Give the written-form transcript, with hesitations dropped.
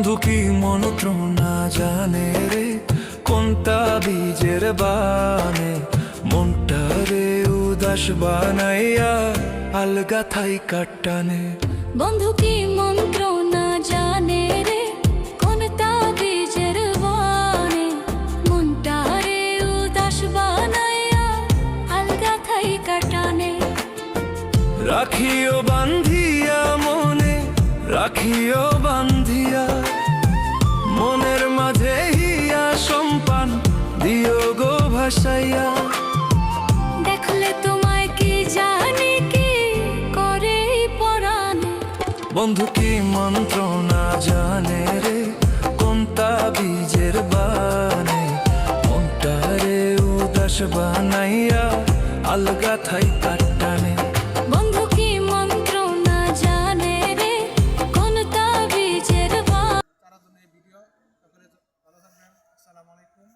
বন্ধু কি মন্ত্র না জানে রে, কোনটা বীজের বানে মনটা রে উদাস বানাইয়া আলগা থাই কাটানে। বন্ধু কি মন্ত্র না জানে রে, কোনটা বীজের বানে মনটা রে উদাস বানাইয়া আলগা থাই কাটানে। রাখিও বান্ধিয়া মনে, রাখিও বান্ধিয়া মনের মাঝে হিয়া সম্পান দিও গো ভাসাইয়া। দেখলে তোমায় কি জানি কি করে পরাণে। বন্ধু কি মন্ত্র না জানে রে, কোনটা বীজের বানে মনটা রে উদাস বানাইয়া আলগা থাই কাটানে। বন্ধু কি মন্ত্র না জানে রে, কোনটা বীজের বানে। ভিডিও সকলে ভালো থাকবেন। আসসালামু আলাইকুম।